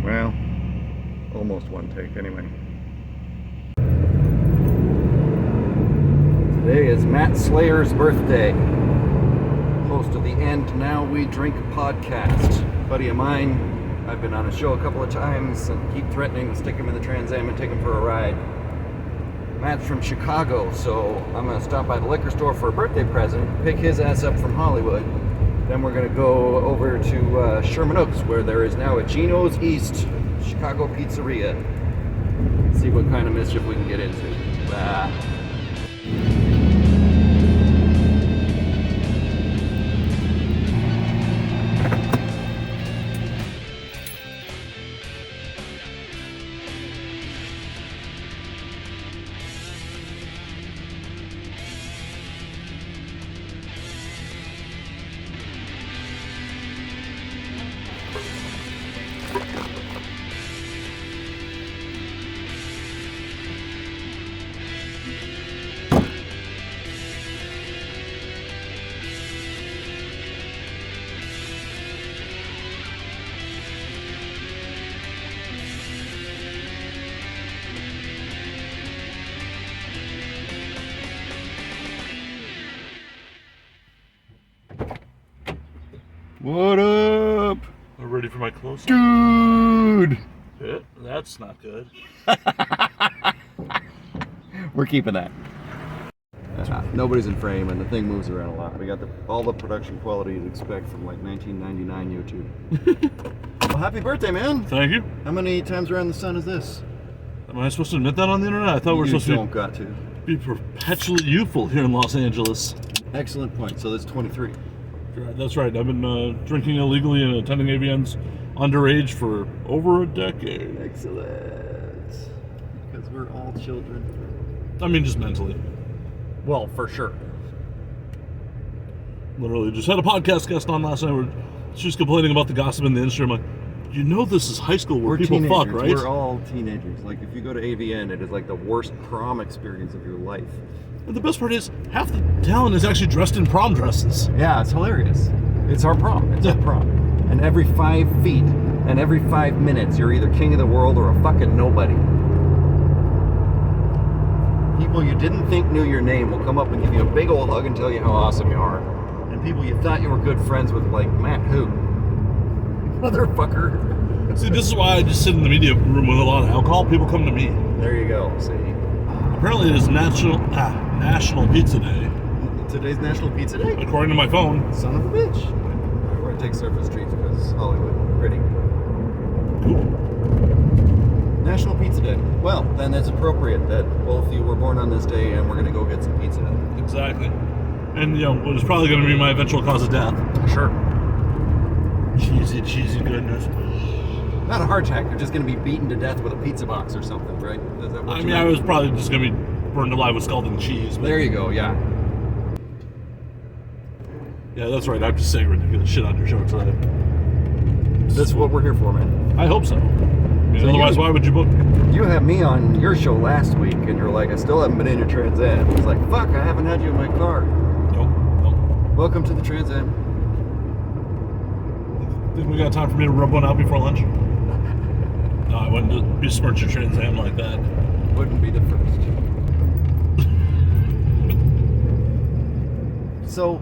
Well, almost one take anyway. Today is Matt Slayer's birthday. Host of the And Now We Drink podcast. Buddy of mine, I've been on a show a couple of times and keep threatening to stick him in the Trans Am and take him for a ride. Matt's from Chicago, so I'm going to stop by the liquor store for a birthday present, pick his ass up from Hollywood. Then we're going to go over to Sherman Oaks, where there is now a Gino's East Chicago pizzeria. See what kind of mischief we can get into. What up? I'm ready for my close-up. Dude! That's not good. We're keeping that. Nobody's in frame and the thing moves around a lot. We got all the production quality you'd expect from like 1999 YouTube. Well, happy birthday, man! Thank you. How many times around the sun is this? Am I supposed to admit that on the internet? I thought we were supposed don't got to. be perpetually youthful here in Los Angeles. Excellent point. So that's 23. That's right. I've been drinking illegally and attending AVNs underage for over a decade. Excellent. Because we're all children. I mean, just mentally. Well, for sure. Literally, just had a podcast guest on last night where she was complaining about the gossip in the industry. I'm like, you know this is high school where people fuck, right? We're all teenagers. Like, if you go to AVN, it is like the worst prom experience of your life. And the best part is, half the talent is actually dressed in prom dresses. Yeah, it's hilarious. It's our prom. It's our prom. And every 5 feet and every 5 minutes, you're either king of the world or a fucking nobody. People you didn't think knew your name will come up and give you a big old hug and tell you how awesome you are. And people you thought you were good friends with, like, Matt who? Motherfucker. See, this is why I just sit in the media room with a lot of alcohol. People come to me. There you go, see? Apparently it is National Pizza Day. Today's National Pizza Day? According to my phone. Son of a bitch. Alright, we're gonna take surface streets because Hollywood. Pretty. Cool. National Pizza Day. Well, then it's appropriate that both of you were born on this day and we're gonna go get some pizza. Exactly. And, you know, what is probably going to be my eventual cause of death. Sure. Cheesy goodness. Not a heart attack, you're just gonna be beaten to death with a pizza box or something, right? Is that what I mean, I was probably just going to be burned alive with scalding cheese. But there you go, yeah. yeah, that's right. I'm just saying ridiculous shit on your show today. That's what we're here for, man. I hope so. So otherwise, why would you book me? You had me on your show last week, and you're like, I still haven't been in your Trans Am. It's like, fuck, I haven't had you in my car. Nope. Welcome to the Trans Am. Think we got time for me to rub one out before lunch? No, I wouldn't besmirch your Trans Am like that. Wouldn't be the first. So,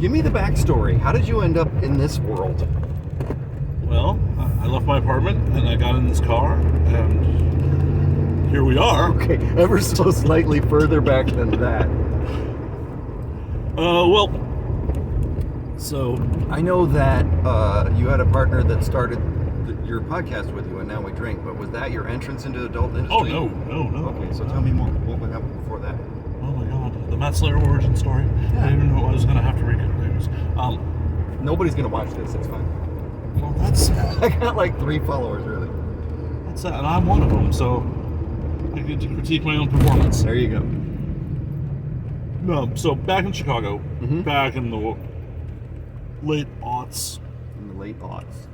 give me the backstory. How did you end up in this world? Well, I left my apartment and I got in this car and here we are. Okay, ever so slightly further back than that. Well, so I know that you had a partner that started your podcast with you, and Now We Drink, but was that your entrance into the adult industry? oh no. Okay, so tell me more. What happened before that? Oh my god, the Matt Slayer origin story. Yeah. I didn't even know I was gonna have to read it. Nobody's gonna watch this. It's fine. Well, that's sad. I got like 3 followers, really. That's sad, and I'm one of them, so I get to critique my own performance. There you go. No, so back in Chicago, Mm-hmm. back in the late aughts, In the late aughts.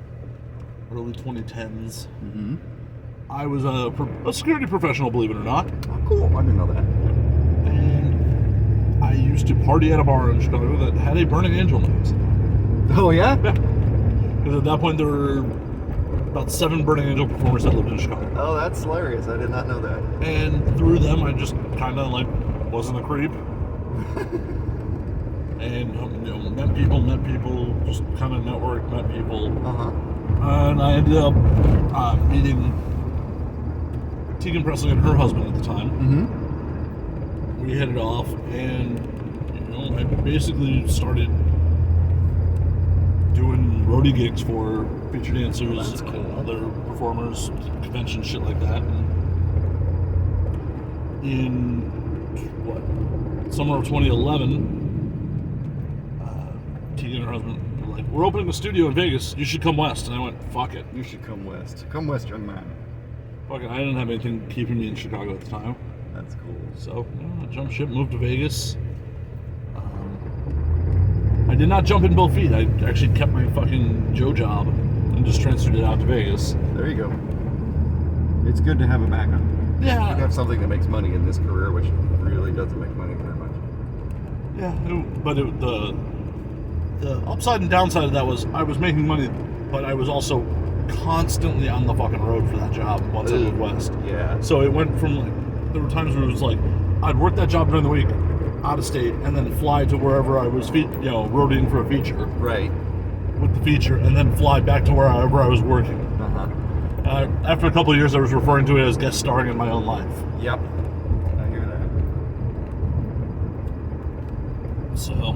early 2010s, Mm-hmm. I was a security professional, believe it or not. Oh, cool. I didn't know that. And I used to party at a bar in Chicago that had a Burning Angel night. Oh, yeah? Because at that point there were about 7 Burning Angel performers that lived in Chicago. Oh, that's hilarious. I did not know that. And through them, I just kind of like wasn't a creep. And met people, just kind of networked, met people. And I ended up meeting Tegan Presley and her husband at the time. We hit it off, and I basically started doing roadie gigs for feature dancers and other performers, conventions, shit like that. And in summer of 2011, Tegan and her husband were like, "We're opening a studio in Vegas. You should come west." And I went, "Fuck it. You should come west. Come west, young man." Fuck it. I didn't have anything keeping me in Chicago at the time. That's cool. So I jumped ship, moved to Vegas. I did not jump in both feet. I actually kept my fucking Joe job and just transferred it out to Vegas. There you go. It's good to have a backup. Yeah. You have something that makes money in this career, which really doesn't make money very much. Yeah, but the upside and downside of that was I was making money, but I was also constantly on the fucking road for that job once I moved west. Yeah. So it went from there were times where it was like I'd work that job during the week out of state and then fly to wherever I was roadieing for a feature. Right. With the feature, and then fly back to wherever I was working. After a couple of years, I was referring to it as guest starring in my own life. Yep. I hear that. So,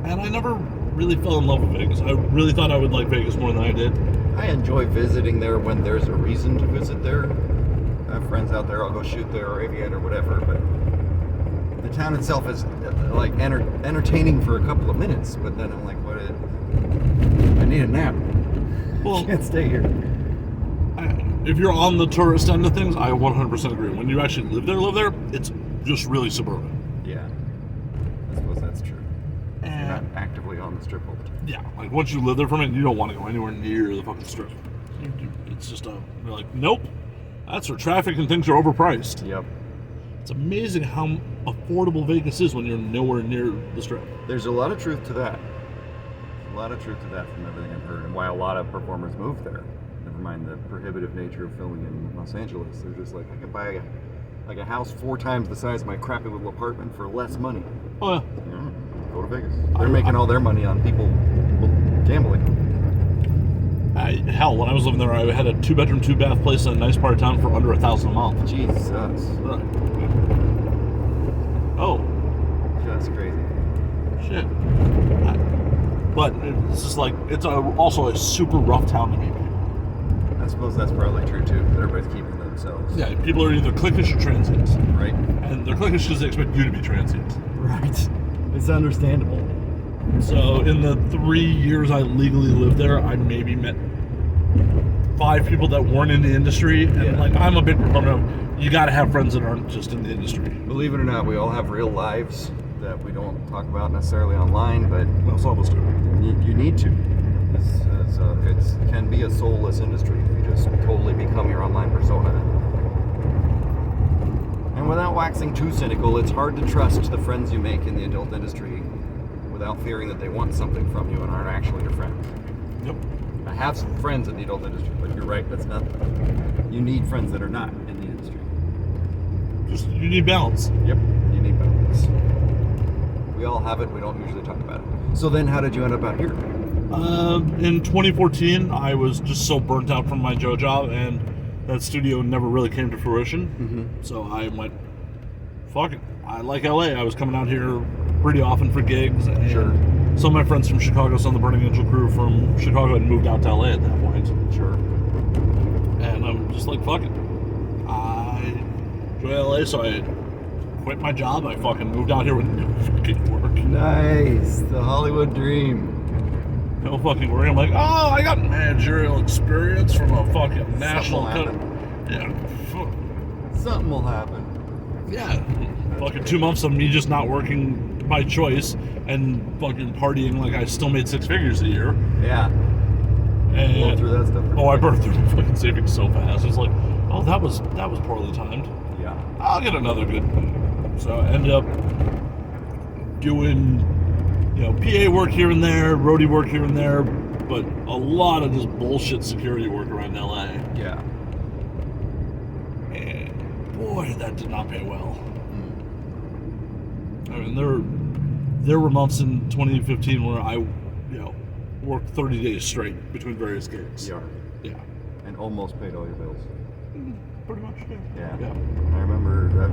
and I never really fell in love with Vegas. I really thought I would like Vegas more than I did. I enjoy visiting there when there's a reason to visit there. I have friends out there. I'll go shoot there or aviate or whatever, but the town itself is like entertaining for a couple of minutes, but then I'm like, I need a nap. Well, I can't stay here. If you're on the tourist end of things, I 100% agree. When you actually live there, it's just really suburban. Yeah, I suppose that's true. You're not actively on the strip all the time. Yeah, like once you live there for a minute, you don't want to go anywhere near the fucking strip. It's just you're like, nope, that's where traffic and things are overpriced. Yep. It's amazing how affordable Vegas is when you're nowhere near the strip. There's a lot of truth to that. A lot of truth to that from everything I've heard, and why a lot of performers move there. Never mind the prohibitive nature of filming in Los Angeles. They're just like, I could buy a house 4 times the size of my crappy little apartment for less money. Oh yeah. Go to Vegas. They're making all their money on people gambling. Hell, when I was living there, I had a 2-bedroom, 2-bath place in a nice part of town for under $1,000 a month. Jesus. Right. Oh. That's crazy. Shit. But it's just like, it's also a super rough town to meet people. I suppose that's probably true too, because everybody's keeping to themselves. Yeah, people are either cliquish or transient. Right. And they're cliquish because they expect you to be transient. Right. It's understandable. So in the 3 years I legally lived there, I maybe met 5 people that weren't in the industry. And like, I'm a big proponent of, you gotta have friends that aren't just in the industry. Believe it or not, we all have real lives that we don't talk about necessarily online, but Some of us do. you need to. It can be a soulless industry if you just totally become your online persona. And without waxing too cynical, it's hard to trust the friends you make in the adult industry without fearing that they want something from you and aren't actually your friends. Yep. I have some friends in the adult industry, but you're right, that's not. You need friends that are not in the industry. You need balance. Yep, you need balance. We all have it, we don't usually talk about it. So then how did you end up out here? In 2014, I was just so burnt out from my Joe job, and that studio never really came to fruition. So I went, fuck it. I like LA. I was coming out here pretty often for gigs. And some of my friends from Chicago, some of the Burning Angel crew from Chicago had moved out to LA at that point. And I'm just like, fuck it. I enjoy LA, so I quit my job. I fucking moved out here with no fucking work. Nice. The Hollywood dream. No fucking work. I'm like, oh, I got managerial experience from a fucking national company. Yeah. Something will happen. Yeah. Fucking 2 months of me just not working by choice and fucking partying like I still made 6 figures a year. Yeah. And blow through that stuff. I burned through my fucking savings so fast. It's like, oh, that was poorly timed. Yeah. I'll get another good. So I ended up doing, PA work here and there, roadie work here and there, but a lot of just bullshit security work around LA. Yeah. And boy, that did not pay well. I mean, there were months in 2015 where I, worked 30 days straight between various gigs. Yeah. Yeah. And almost paid all your bills. Pretty much, yeah. Yeah. I remember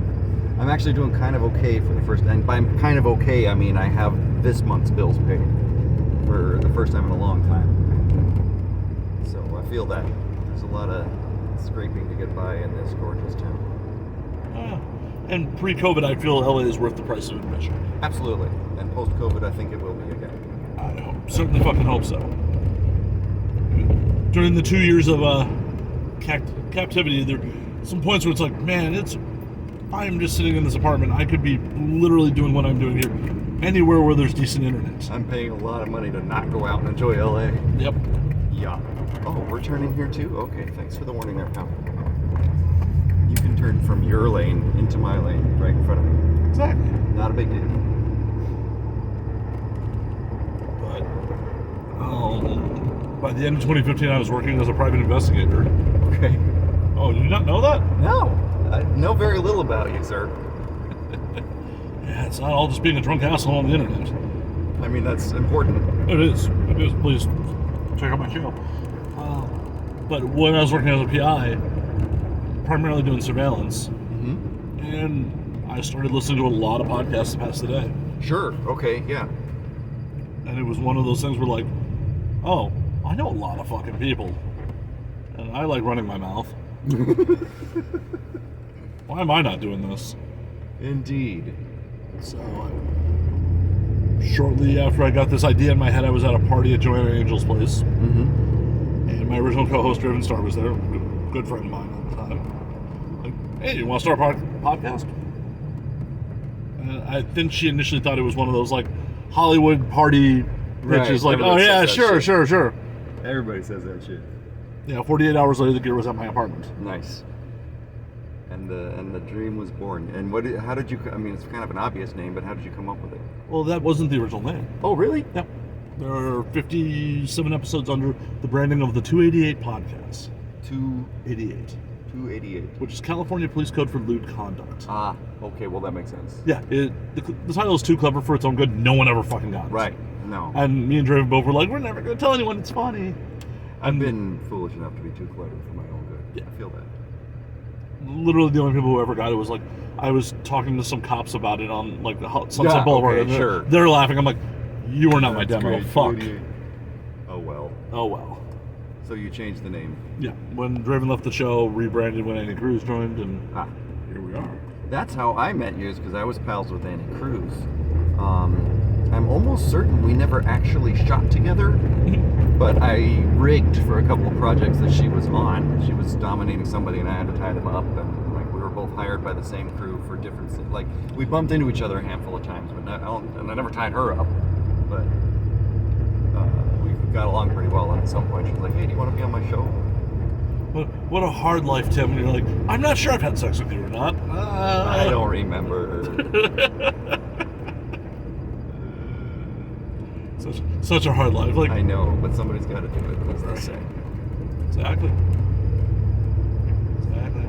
I'm actually doing kind of okay for the first, and by kind of okay, I mean I have this month's bills paid for the first time in a long time. So I feel that there's a lot of scraping to get by in this gorgeous town. And pre-COVID, I feel LA is worth the price of admission. Absolutely. And post-COVID, I think it will be again. I certainly fucking hope so. During the 2 years of captivity, there some points where it's like, man, I'm just sitting in this apartment. I could be literally doing what I'm doing here anywhere where there's decent internet. I'm paying a lot of money to not go out and enjoy LA. Yep. Yeah. Oh, we're turning here too? Okay, thanks for the warning there, pal. You can turn from your lane into my lane right in front of me. Exactly. Not a big deal. But by the end of 2015, I was working as a private investigator. Okay. Oh, you did not know that? No. I know very little about you, sir. Yeah, it's not all just being a drunk asshole on the internet. I mean, that's important. It is. It is. Please check out my show. But when I was working as a PI, primarily doing surveillance, and I started listening to a lot of podcasts to pass the day. Sure. Okay. Yeah. And it was one of those things where, like, oh, I know a lot of fucking people, and I like running my mouth. Why am I not doing this? Indeed. So, shortly after I got this idea in my head, I was at a party at Joanna Angel's place. And my original co-host, DriveThru, was there. Good friend of mine at the time. Like, hey, you want to start a podcast? And I think she initially thought it was one of those, like, Hollywood party pitches. Like, oh, yeah, sure. Everybody says that shit. Yeah, 48 hours later, the gear was at my apartment. Nice. And the dream was born. And how did you? I mean, it's kind of an obvious name, but how did you come up with it? Well, that wasn't the original name. Oh, really? Yeah. There are 57 episodes under the branding of the 288 podcast. 288, which is California Police Code for Lewd Conduct. Ah, okay. Well, that makes sense. Yeah, the title is too clever for its own good. No one ever fucking got it. Right. No. And me and Draven both were like, we're never going to tell anyone. It's funny. I've been foolish enough to be too clever for my own good. Yeah. I feel that. Literally the only people who ever got it was like, I was talking to some cops about it on like the Sunset Boulevard. Okay, sure. They're laughing. I'm like, you are not my demo. Great. Fuck. Oh well. So you changed the name. Yeah. When Draven left the show, rebranded when Annie Cruz joined, and here we are. That's how I met you, is because I was pals with Annie Cruz. I'm almost certain we never actually shot together, but I rigged for a couple of projects that she was on. She was dominating somebody, and I had to tie them up, and like we were both hired by the same crew for different. Like we bumped into each other a handful of times, but and I never tied her up. But we got along pretty well. And at some point, she was like, "Hey, do you want to be on my show?" What a hard life, Tim. And you're like, I'm not sure I've had sex with you or not. I don't remember. Such a hard life. Like, I know, but somebody's got to do it, as they say. Exactly.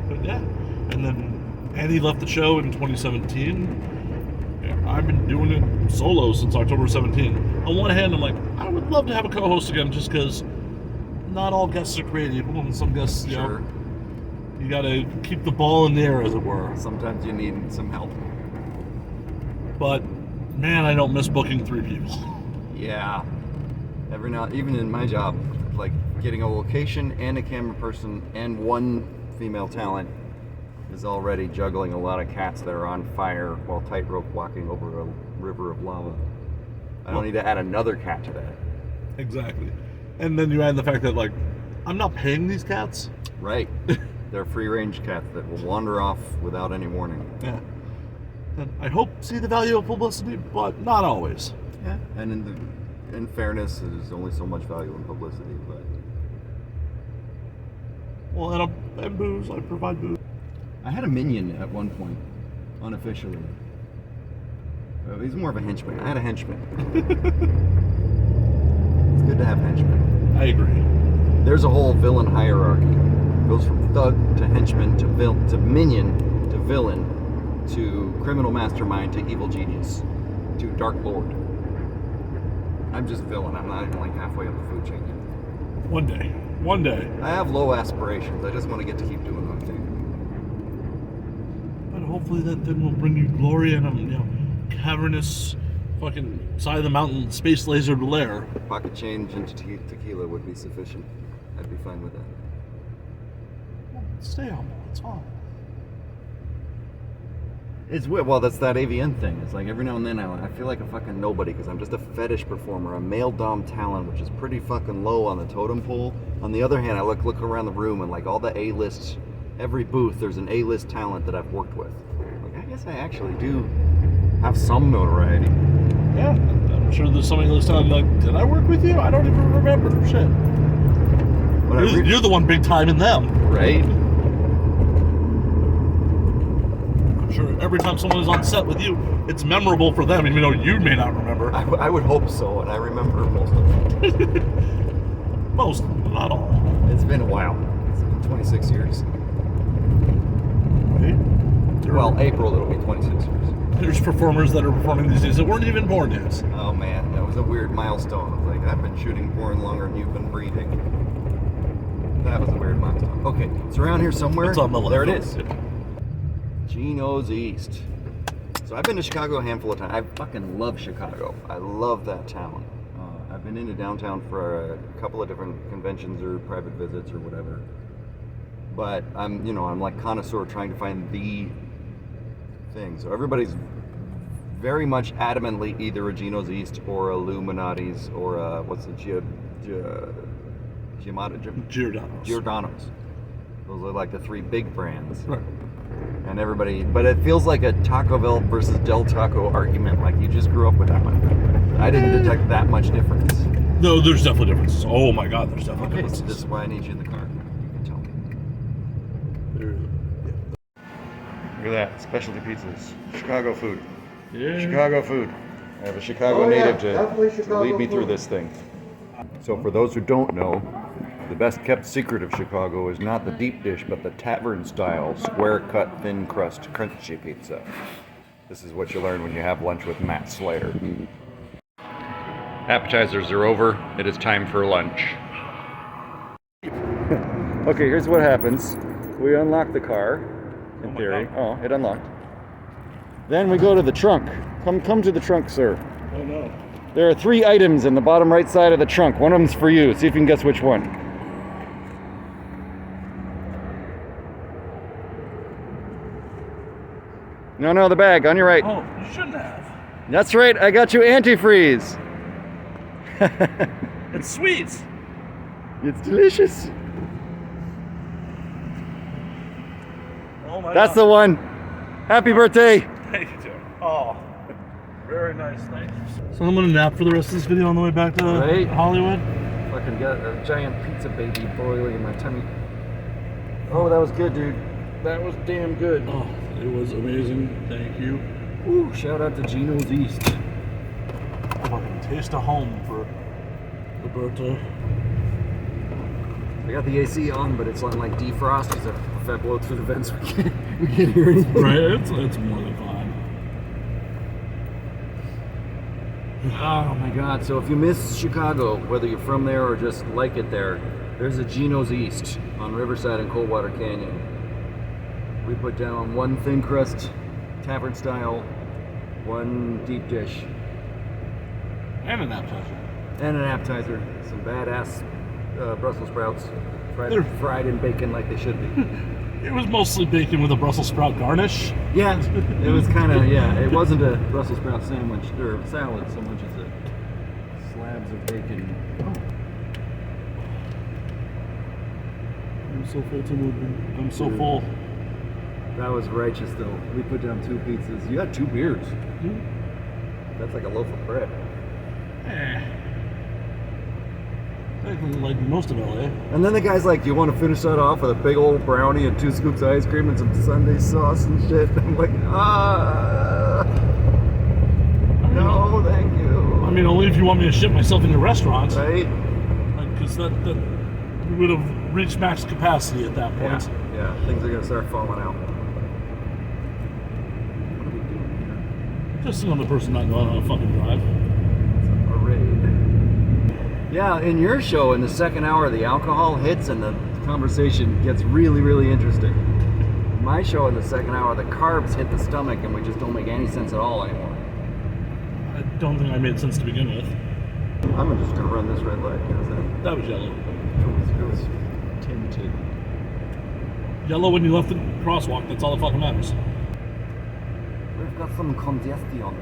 But yeah. And then Annie left the show in 2017. And I've been doing it solo since October 17. On one hand, I'm like, I would love to have a co-host again, just because not all guests are creative. And some guests, Sure. You got to keep the ball in the air, as it were. Sometimes you need some help. But man, I don't miss booking 3 people. Yeah. Every now, even in my job, like getting a location and a camera person and one female talent is already juggling a lot of cats that are on fire while tightrope walking over a river of lava. I don't need to add another cat to that. Exactly. And then you add the fact that, like, I'm not paying these cats. Right. They're free-range cats that will wander off without any warning. Yeah. And I hope see the value of publicity, but not always. Yeah. And in fairness, there's only so much value in publicity, but... Well, and booze. I provide booze. I had a minion at one point, unofficially. He's more of a henchman. I had a henchman. It's good to have henchmen. I agree. There's a whole villain hierarchy. It goes from thug to henchman to minion to villain to criminal mastermind to evil genius to dark lord. I'm just villain. I'm not even like halfway up the food chain yet. One day. I have low aspirations. I just want to get to keep doing my thing. But hopefully that thing will bring you glory in a cavernous fucking side of the mountain space laser lair. Pocket change and tequila would be sufficient. I'd be fine with that. Stay humble. It's fine. It's weird. Well, that's that AVN thing. It's like every now and then I feel like a fucking nobody because I'm just a fetish performer, a male dom talent, which is pretty fucking low on the totem pole. On the other hand, I look around the room and like all the A-list, every booth, there's an A-list talent that I've worked with. Like, I guess I actually do have some notoriety. Yeah, I'm sure there's somebody who's telling like, did I work with you? I don't even remember. Shit. You're the one big time in them. Right? I'm sure every time someone is on set with you, it's memorable for them, even though you may not remember. I would hope so, and I remember most of it. Most, but not all. It's been a while. It's been 26 years. Right? Well, April it'll be 26 years. There's performers that are performing these days that weren't even born yet. Oh man, that was a weird milestone. Like, I've been shooting porn longer than you've been breathing. That was a weird milestone. Okay, it's around here somewhere. It's on the left. There it is. Gino's East. So I've been to Chicago a handful of times. I fucking love Chicago. I love that town. I've been into downtown for a couple of different conventions or private visits or whatever. But I'm like connoisseur trying to find the thing. So everybody's very much adamantly either a Gino's East or a Illuminati's or a, what's the Giordano's. Those are like the three big brands. Right. And everybody, but it feels like a Taco Bell versus Del Taco argument. Like you just grew up with that one. I didn't detect that much difference. No, there's definitely differences. Oh my God, there's definitely differences. So this is why I need you in the car. You can tell me. Look at that, specialty pizzas, Chicago food. Yeah. Chicago food. I have a Chicago native to lead me through this thing. So for those who don't know, the best kept secret of Chicago is not the deep dish, but the tavern style, square cut, thin crust, crunchy pizza. This is what you learn when you have lunch with Matt Slayer. Appetizers are over. It is time for lunch. Okay, here's what happens. We unlock the car, in theory. Oh, it unlocked. Then we go to the trunk. Come to the trunk, sir. Oh no. There are 3 items in the bottom right side of the trunk. One of them's for you. See if you can guess which one. No, the bag on your right. Oh, you shouldn't have. That's right. I got you antifreeze. It's sweet. It's delicious. Oh my That's God. the one. Happy birthday. Thank you, Tim. Oh, very nice. Thanks. So I'm gonna nap for the rest of this video on the way back to Hollywood. Fucking got a giant pizza baby boiling in my tummy. Oh, that was good, dude. That was damn good. Oh, it was amazing. Thank you. Ooh, shout out to Gino's East. Fucking taste of home for Roberto. I got the AC on, but it's on like defrost because if I blow through the vents, we can't hear anything. Right, it's more than fine. Oh my God! So if you miss Chicago, whether you're from there or just like it there, there's a Gino's East on Riverside and Coldwater Canyon. We put down 1 thin crust, tavern style, 1 deep dish, And an appetizer. and an appetizer. Some badass Brussels sprouts, fried in bacon like they should be. It was mostly bacon with a Brussels sprout garnish. Yeah, it was kind of, it wasn't a Brussels sprout sandwich or salad so much as a slabs of bacon. I'm so full, Tim. I'm so full. That was righteous though. We put down 2 pizzas. You had 2 beers. That's like a loaf of bread. Like most of LA. And then the guy's like, "You want to finish that off with a big old brownie and 2 scoops of ice cream and some Sunday sauce and shit?" I'm like, no, thank you. I mean, only if you want me to ship myself into restaurants. Right? Like, is that we would have reached max capacity at that point. Yeah, things are gonna start falling out. What are we doing here? Just another person not knowing how to fucking drive. It's a parade. Yeah, in your show, in the second hour, the alcohol hits and the conversation gets really, really interesting. In my show, in the second hour, the carbs hit the stomach and we just don't make any sense at all anymore. I don't think I made sense to begin with. I'm just gonna run this red light. How's that? That was yellow. It was tinted. Yellow when you left the crosswalk, that's all that fucking matters. We've got some congestion.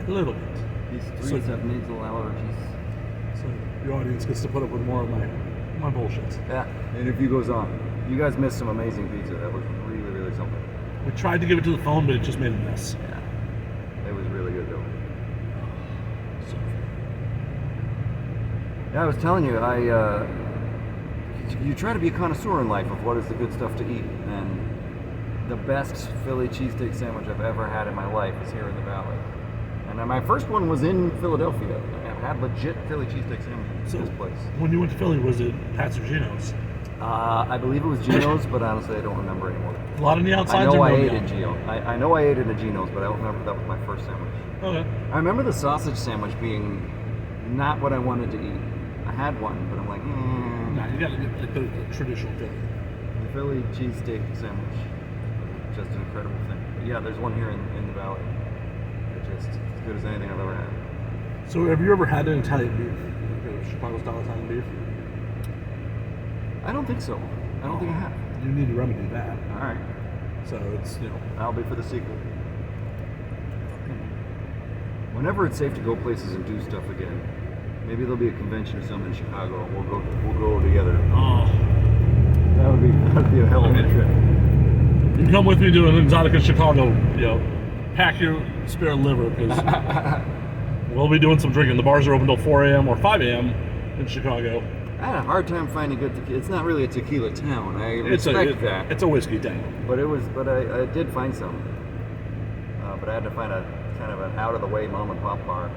A little bit. These threes have nasal allergies. So the audience gets to put up with more of my bullshit. Yeah, interview goes on. You guys missed some amazing pizza. That was really, really something. We tried to give it to the phone, but it just made a mess. Yeah, it was really good though. So, Yeah, I was telling you, you try to be a connoisseur in life of what is the good stuff to eat, and the best Philly cheesesteak sandwich I've ever had in my life is here in the Valley. And my first one was in Philadelphia. I've had legit Philly cheesesteak sandwiches in this place. When you went to Philly, was it Pat's or Gino's? I believe it was Gino's, but honestly, I don't remember anymore. A lot on the outside. I know I ate at Gino. I know I ate it at Gino's, but I don't remember if that was my first sandwich. Okay. I remember the sausage sandwich being not what I wanted to eat. I had one, but I'm like, Nah, you gotta get like the traditional Philly. The Philly cheesesteak sandwich, just an incredible thing. But yeah, there's one here in the Valley. It's just as good as anything I've ever had. So have you ever had an Italian beef? Like Chicago style Italian beef? I don't think so. I don't think I have. You need to remedy that. All right. So it's, That'll be for the sequel. Whenever it's safe to go places and do stuff again, maybe there'll be a convention or something in Chicago, and we'll go together. Oh. That'd be a hell of a trip. You come with me to an Exotica Chicago, pack your spare liver, because we'll be doing some drinking. The bars are open till 4 a.m. or 5 a.m. in Chicago. I had a hard time finding good tequila. It's not really a tequila town. I respect that. It's a whiskey town. But I did find some. But I had to find a kind of an out-of-the-way mom-and-pop bar,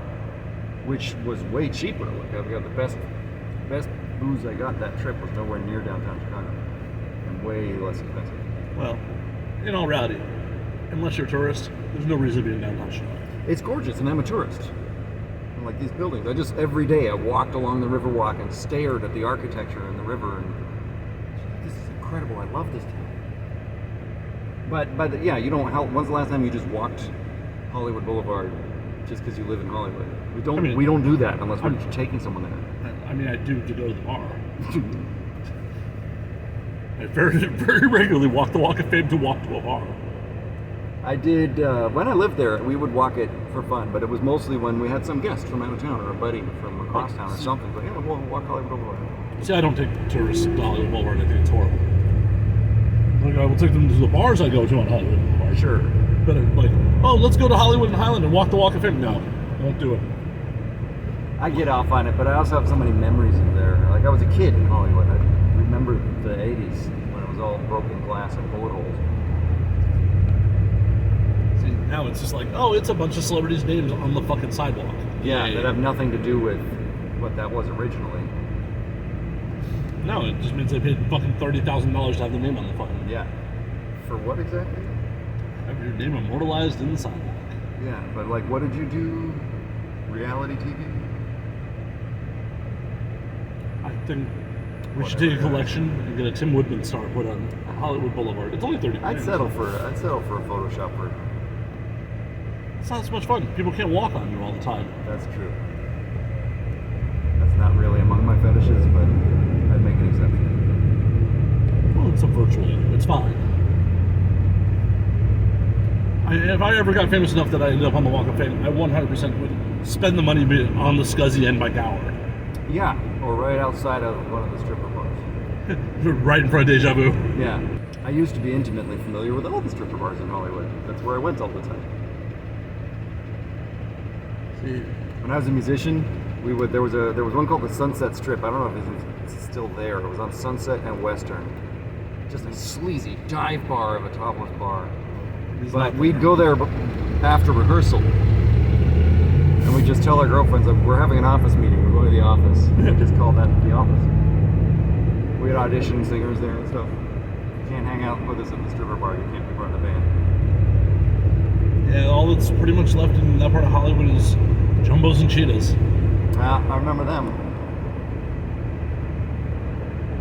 which was way cheaper. Like I got the best booze I got that trip was nowhere near downtown Chicago, and way less expensive. Well, in all reality, unless you're a tourist, there's no reason to be in downtown Chicago. It's gorgeous, and I'm a tourist. And like these buildings, every day I walked along the Riverwalk and stared at the architecture and the river, and this is incredible. I love this town. But you don't. When's the last time you just walked Hollywood Boulevard just because you live in Hollywood? We don't do that unless we're taking someone there. I mean, I do to go to the bar. I very, very regularly walk the Walk of Fame to walk to a bar. I did, when I lived there, we would walk it for fun, but it was mostly when we had some guest from out of town or a buddy from across town or something. But yeah, we'll walk Hollywood Boulevard. See, I don't take tourists to Hollywood Boulevard. I think it's horrible. Like, I will take them to the bars I go to on Hollywood Boulevard. Sure. But let's go to Hollywood and Highland and walk the Walk of Fame. No, I won't do it. I get off on it, but I also have so many memories in there. Like, I was a kid in Hollywood. I remember the 80s when it was all broken glass and bullet holes. See, now it's just like, it's a bunch of celebrities' names on the fucking sidewalk. Yeah, that have nothing to do with what that was originally. No, it just means they paid fucking $30,000 to have their name on the fucking. Yeah. For what exactly? Have your name immortalized in the sidewalk. Yeah, but like, what did you do? Reality TV? I think we should take a collection and get a Tim Woodman star put on Hollywood Boulevard. It's only 30 minutes. I'd settle for a Photoshop for. It's not so much fun. People can't walk on you all the time. That's true. That's not really among my fetishes, but I'd make an exception. Well, it's a virtual. It's fine. If I ever got famous enough that I ended up on the Walk of Fame, I 100% would spend the money on the Scuzzy and by Gower. Yeah, or right outside of one of the stripper bars. Right in front of Deja Vu. Yeah. I used to be intimately familiar with all the stripper bars in Hollywood. That's where I went all the time. See, when I was a musician, there was one called the Sunset Strip. I don't know if it's still there. It was on Sunset and Western. Just a sleazy dive bar of a topless bar. But we'd go there after rehearsal, and we just tell our girlfriends that we're having an office meeting. We're going to the office. We just call that the office. We had audition singers there and stuff. You can't hang out with us at the stripper bar. You can't be part of the band. Yeah, all that's pretty much left in that part of Hollywood is Jumbos and Cheetahs. I remember them.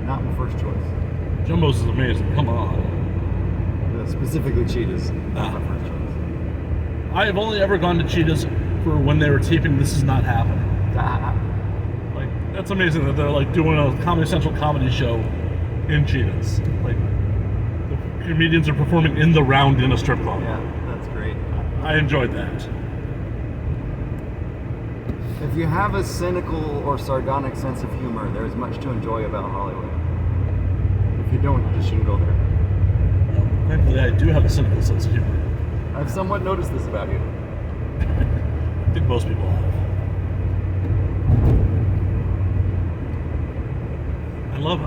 Not my first choice. Jumbos is amazing. Come on. Specifically Cheetahs. Not my first choice. I have only ever gone to Cheetahs for when they were taping This Is Not Happening. Like, that's amazing that they're like doing a Comedy Central comedy show in Cheetahs. Like, the comedians are performing in the round in a strip club. Yeah, that's great. I enjoyed that. If you have a cynical or sardonic sense of humor, there is much to enjoy about Hollywood. If you don't, you just shouldn't go there. Thankfully, I do have a cynical sense of humor. I've somewhat noticed this about you. I think most people have.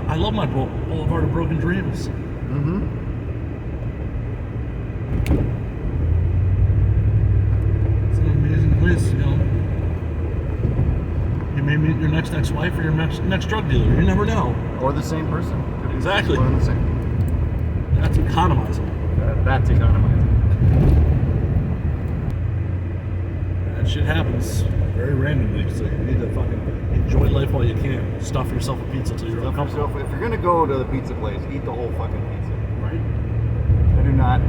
I love my Boulevard of Broken Dreams. Mm-hmm. It's an amazing place, you know. You may meet your next ex-wife or your next drug dealer. You never know. Or the same person. Exactly. One and the same. That's economizing. That's economizing. That shit happens very randomly, so you need to fucking enjoy life while you can. Stuff yourself a pizza till you're uncomfortable. So if you're gonna go to the pizza place, eat the whole fucking pizza. Right? I do not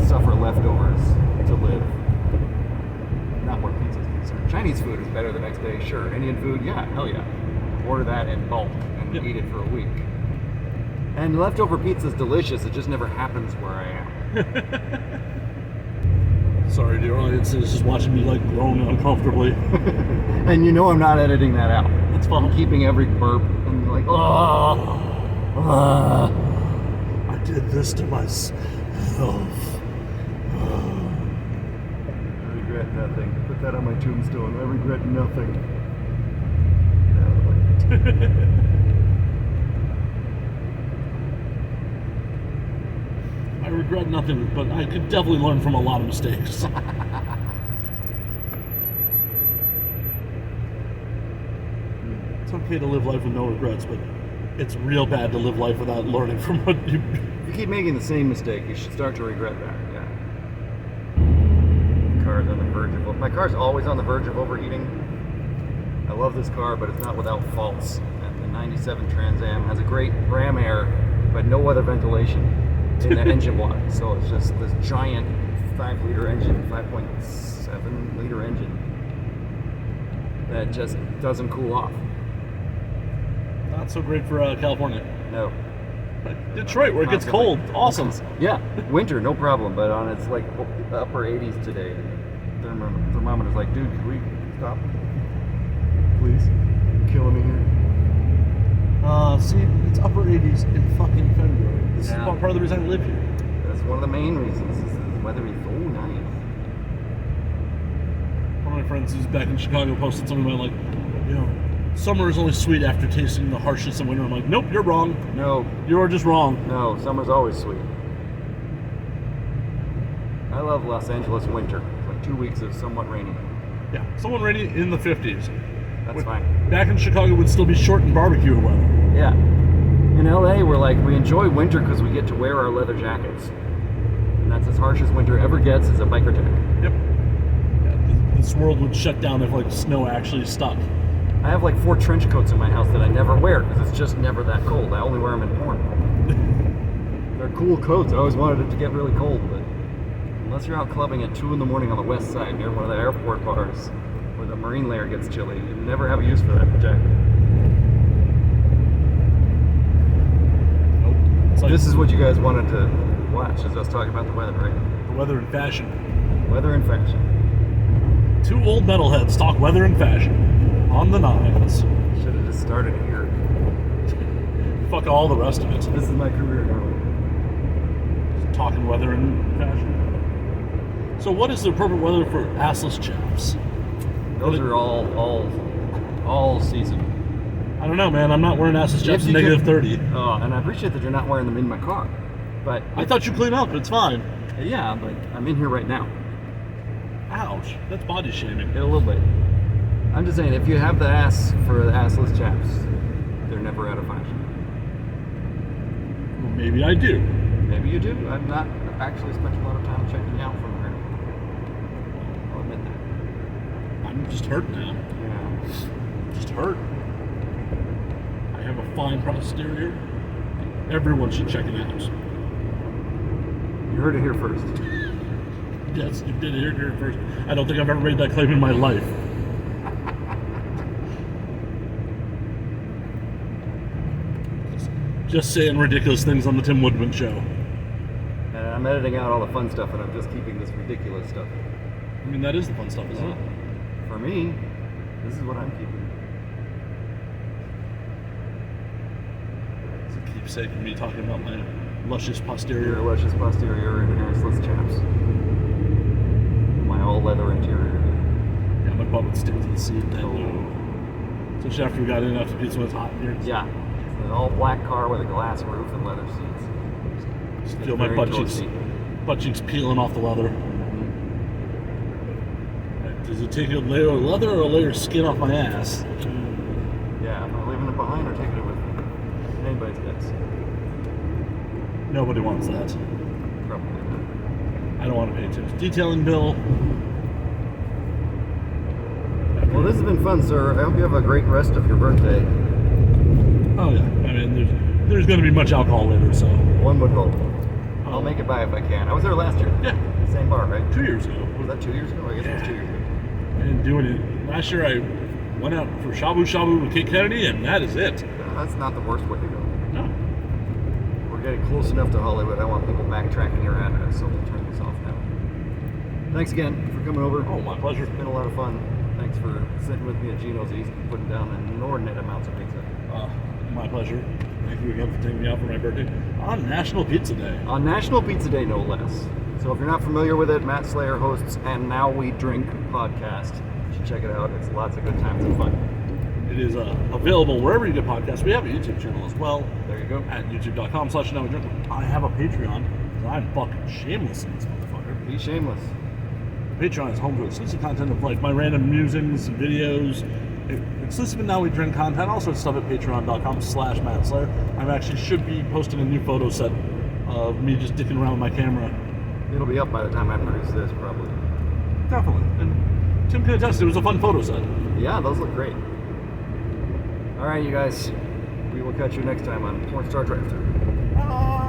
suffer leftovers to live. Not where pizza's concerned. Chinese food is better the next day, sure. Indian food, yeah, hell yeah. Order that in bulk and eat it for a week. And leftover pizza is delicious, it just never happens where I am. Sorry, dear audiences, just watching me like groan uncomfortably. And you know I'm not editing that out. That's fun. I'm keeping every burp and like, I did this to myself. I regret nothing. Put that on my tombstone. I regret nothing. I regret nothing, but I could definitely learn from a lot of mistakes. It's okay to live life with no regrets, but it's real bad to live life without learning from what you... If you keep making the same mistake, you should start to regret that, yeah. Car's on the verge of... My car's always on the verge of overheating. I love this car, but it's not without faults. And the 97 Trans Am has a great ram air, but no other ventilation in the engine block. So it's just this giant 5-liter engine, 5.7-liter engine that just doesn't cool off. Not so great for California. No. Detroit, where it gets cold. Awesome. Yeah, winter, no problem, but on its like upper 80s today. The thermometer's like, dude, can we stop? Please? You're killing me here. See, it's upper 80s in fucking February. This is part of the reason I live here. That's one of the main reasons. Is the weather is so nice. One of my friends who's back in Chicago posted something about like, you know, summer is only sweet after tasting the harshness of winter. I'm like, nope, you're wrong. No. You're just wrong. No, summer's always sweet. I love Los Angeles winter. It's like 2 weeks of somewhat rainy. Yeah, somewhat rainy in the 50s. That's fine. Back in Chicago would still be short and barbecue weather. Yeah. In LA, we enjoy winter because we get to wear our leather jackets. And that's as harsh as winter ever gets as a biker jacket. Yep. Yeah, this world would shut down if like snow actually stuck. I have like 4 trench coats in my house that I never wear because it's just never that cold. I only wear them in porn. They're cool coats. I always wanted it to get really cold, but unless you're out clubbing at 2 in the morning on the west side near one of the airport bars where the marine layer gets chilly, you never have a use for that jacket. Nope. Like, this is what you guys wanted to watch, is us talking about the weather, right? The weather and fashion. Weather and fashion. 2 old metalheads talk weather and fashion on the 9s. Should have just started here. Fuck all the rest of it. This is my career now. Just talking weather and fashion. So what is the appropriate weather for assless chaps? Those are all season. I don't know, man. I'm not wearing assless chaps in negative 30. Oh, and I appreciate that you're not wearing them in my car. But I thought you clean up. It's fine. Yeah, but I'm in here right now. Ouch. That's body shaming. A little bit. I'm just saying, if you have the ass for the assless chaps, they're never out of fashion. Well, maybe I do. Maybe you do. I've not actually spent a lot of time checking out from her. I'll admit that. I'm just hurt now. Yeah. Just hurt. I have a fine posterior. Everyone should check it out. You heard it here first. Yes, you did hear it here first. I don't think I've ever made that claim in my life. Just saying ridiculous things on the Tim Woodman show. And I'm editing out all the fun stuff, and I'm just keeping this ridiculous stuff. I mean, that is the fun stuff, isn't it? For me, this is what I'm keeping. It's a keepsake of me talking about my luscious posterior. Your luscious posterior and assless chaps. My all-leather interior. Yeah, my butt would stick to the seat then. Especially after we got in after pizza was hot in here. Yeah. An all-black car with a glass roof and leather seats. Just feel my butt cheeks peeling off the leather. Does it take a layer of leather or a layer of skin off my ass? Yeah, am I leaving it behind or taking it with me? Anybody's guess. Nobody wants that. Probably not. I don't want to pay too much detailing bill. Well, this has been fun, sir. I hope you have a great rest of your birthday. Oh yeah, I mean, there's going to be much alcohol later, so. One would hope. I'll make it by if I can. I was there last year. Yeah. Same bar, right? 2 years ago. Was that 2 years ago? I guess it was 2 years ago. I didn't do it. Last year I went out for Shabu Shabu with Kate Kennedy, and that is it. That's not the worst way to go. No. We're getting close enough to Hollywood. I want people backtracking your address, so we'll turn this off now. Thanks again for coming over. Oh, my pleasure. It's been a lot of fun. Thanks for sitting with me at Gino's East and putting down inordinate amounts of pizza. My pleasure. Thank you again for taking me out for my birthday on National Pizza Day. On National Pizza Day, no less. So if you're not familiar with it, Matt Slayer hosts And Now We Drink podcast. You should check it out. It's lots of good times and fun. It is available wherever you get podcasts. We have a YouTube channel as well. There you go. At youtube.com/nowwedrink. I have a Patreon. I'm fucking shameless in this motherfucker. Be shameless. Patreon is home to exclusive content of like my random musings and videos, exclusive and Now We Drink content, all sorts of stuff at patreon.com/Matt Slayer. I actually should be posting a new photo set of me just dicking around with my camera. It'll be up by the time I produce this, probably. Definitely. And Tim can attest, it was a fun photo set. Yeah, those look great. All right, you guys. We will catch you next time on Pornstar DriveThru.